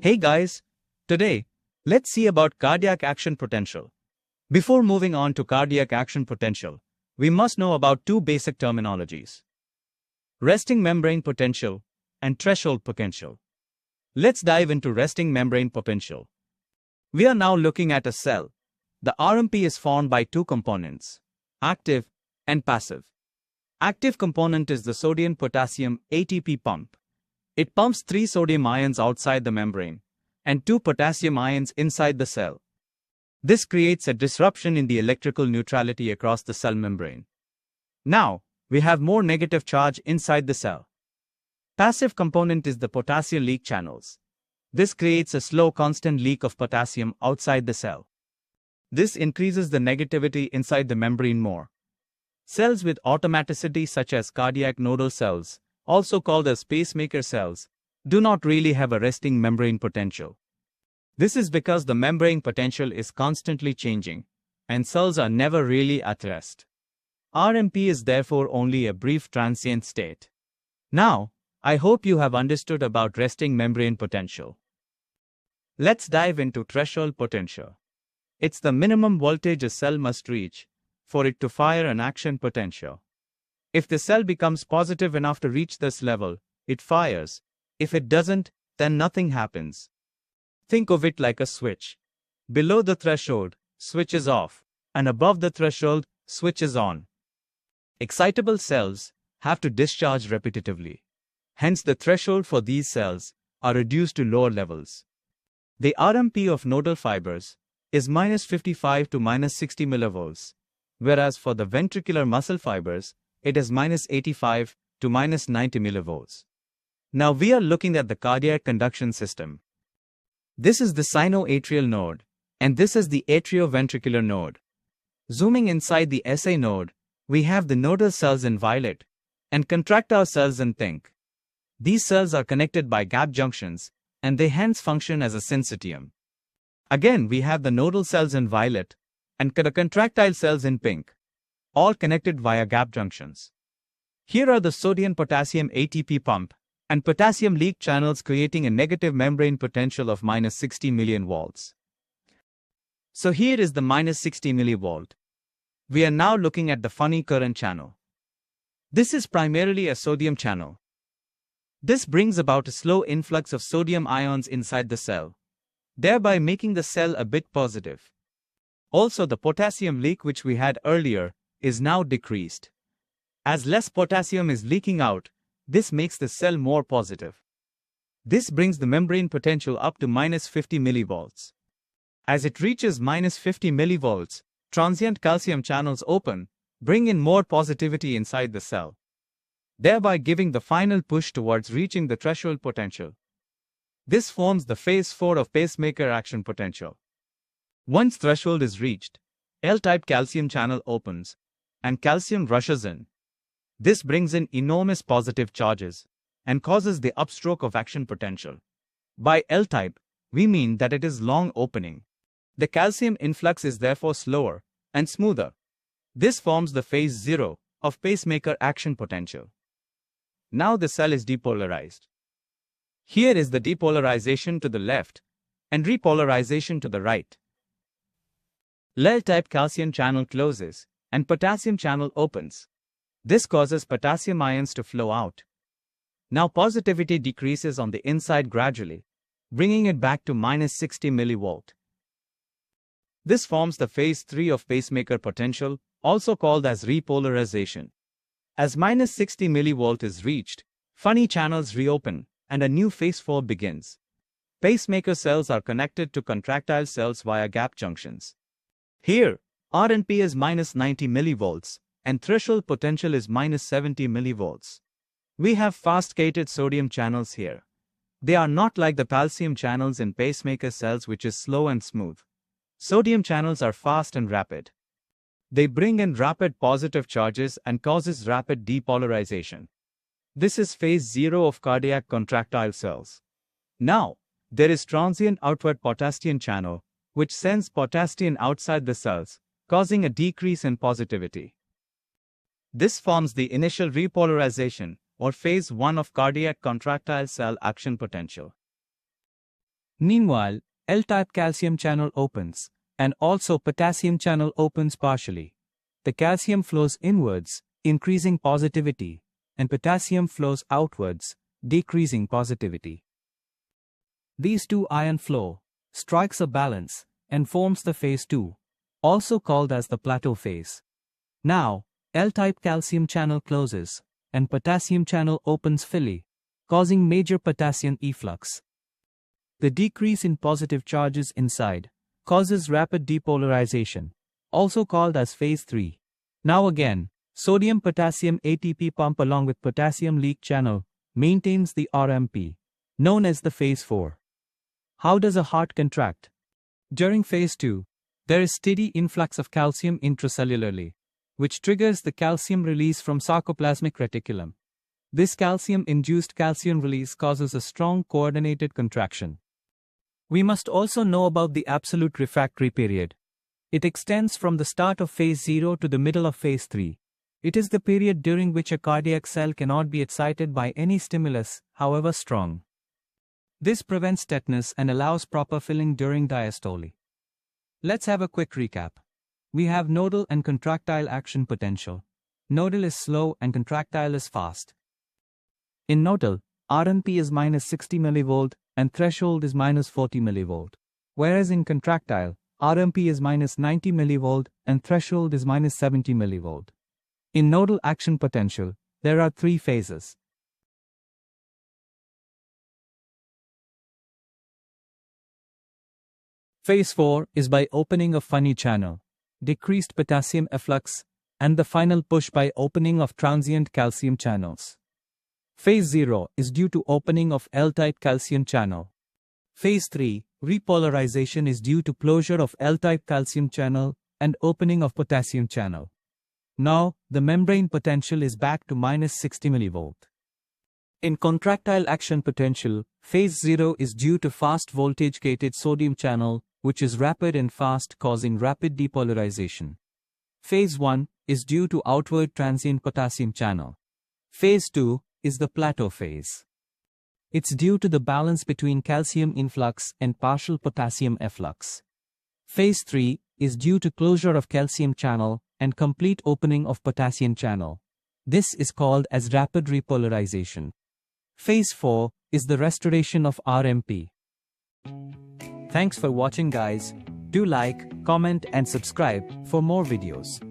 Hey guys, today, let's see about cardiac action potential. Before moving on to cardiac action potential, we must know about two basic terminologies: resting membrane potential and threshold potential. Let's dive into resting membrane potential. We are now looking at a cell. The RMP is formed by two components, active and passive. Active component is the sodium-potassium ATP pump. It pumps 3 sodium ions outside the membrane and 2 potassium ions inside the cell. This creates a disruption in the electrical neutrality across the cell membrane. Now, we have more negative charge inside the cell. Passive component is the potassium leak channels. This creates a slow constant leak of potassium outside the cell. This increases the negativity inside the membrane more. Cells with automaticity such as cardiac nodal cells, also called as pacemaker cells, do not really have a resting membrane potential. This is because the membrane potential is constantly changing, and cells are never really at rest. RMP is therefore only a brief transient state. Now, I hope you have understood about resting membrane potential. Let's dive into threshold potential. It's the minimum voltage a cell must reach for it to fire an action potential. If the cell becomes positive enough to reach this level, it fires. If it doesn't, then nothing happens. Think of it like a switch. Below the threshold, switch is off, and above the threshold, switch is on. Excitable cells have to discharge repetitively. Hence, the threshold for these cells are reduced to lower levels. The RMP of nodal fibers is -55 to -60 millivolts, whereas for the ventricular muscle fibers, it is -85 to -90 millivolts. Now we are looking at the cardiac conduction system. This is the sinoatrial node, and this is the atrioventricular node. Zooming inside the SA node, we have the nodal cells in violet and contractile cells in pink. These cells are connected by gap junctions, and they hence function as a syncytium. Again, we have the nodal cells in violet and the contractile cells in pink, all connected via gap junctions. Here are the sodium-potassium ATP pump and potassium leak channels creating a negative membrane potential of -60 millivolts. So here is the -60 millivolt. We are now looking at the funny current channel. This is primarily a sodium channel. This brings about a slow influx of sodium ions inside the cell, thereby making the cell a bit positive. Also, the potassium leak which we had earlier is now decreased. As less potassium is leaking out, this makes the cell more positive. This brings the membrane potential up to -50 millivolts. As it reaches -50 millivolts, transient calcium channels open, bring in more positivity inside the cell, thereby giving the final push towards reaching the threshold potential. This forms the phase 4 of pacemaker action potential. Once threshold is reached, L-type calcium channel opens, and calcium rushes in. This brings in enormous positive charges and causes the upstroke of action potential. By L-type, we mean that it is long opening. The calcium influx is therefore slower and smoother. This forms the phase 0 of pacemaker action potential. Now the cell is depolarized. Here is the depolarization to the left and repolarization to the right. L-type calcium channel closes and potassium channel opens. This causes potassium ions to flow out. Now positivity decreases on the inside gradually, bringing it back to -60 millivolt. This forms the phase 3 of pacemaker potential, also called as repolarization. As -60 millivolt is reached, funny channels reopen and a new phase 4 begins. Pacemaker cells are connected to contractile cells via gap junctions. Here, RMP is -90 millivolts, and threshold potential is -70 millivolts. We have fast-gated sodium channels here. They are not like the calcium channels in pacemaker cells, which is slow and smooth. Sodium channels are fast and rapid. They bring in rapid positive charges and causes rapid depolarization. This is phase 0 of cardiac contractile cells. Now, there is transient outward potassium channel, which sends potassium outside the cells, causing a decrease in positivity. This forms the initial repolarization, or phase 1 of cardiac contractile cell action potential. Meanwhile, L-type calcium channel opens, and also potassium channel opens partially. The calcium flows inwards, increasing positivity, and potassium flows outwards, decreasing positivity. These two ion flow, strikes a balance, and forms the phase 2, also called as the plateau phase. Now, L-type calcium channel closes, and potassium channel opens fully, causing major potassium efflux. The decrease in positive charges inside causes rapid depolarization, also called as phase 3. Now again, sodium-potassium ATP pump along with potassium leak channel maintains the RMP, known as the phase 4. How does a heart contract? During phase 2, there is steady influx of calcium intracellularly, which triggers the calcium release from sarcoplasmic reticulum. This calcium-induced calcium release causes a strong coordinated contraction. We must also know about the absolute refractory period. It extends from the start of phase 0 to the middle of phase 3. It is the period during which a cardiac cell cannot be excited by any stimulus, however strong. This prevents tetanus and allows proper filling during diastole. Let's have a quick recap. We have nodal and contractile action potential. Nodal is slow and contractile is fast. In nodal, RMP is minus 60 mV and threshold is minus 40 mV. Whereas in contractile, RMP is minus 90 mV and threshold is minus 70 mV. In nodal action potential, there are 3 phases. Phase 4 is by opening of funny channel, decreased potassium efflux, and the final push by opening of transient calcium channels. Phase 0 is due to opening of L-type calcium channel. Phase 3, repolarization, is due to closure of L-type calcium channel and opening of potassium channel. Now, the membrane potential is back to minus 60 mV. In contractile action potential, phase 0 is due to fast voltage-gated sodium channel, which is rapid and fast, causing rapid depolarization. Phase 1 is due to outward transient potassium channel. Phase 2 is the plateau phase. It's due to the balance between calcium influx and partial potassium efflux. Phase 3 is due to closure of calcium channel and complete opening of potassium channel. This is called as rapid repolarization. Phase 4 is the restoration of RMP. Thanks for watching, guys. Do like, comment and subscribe for more videos.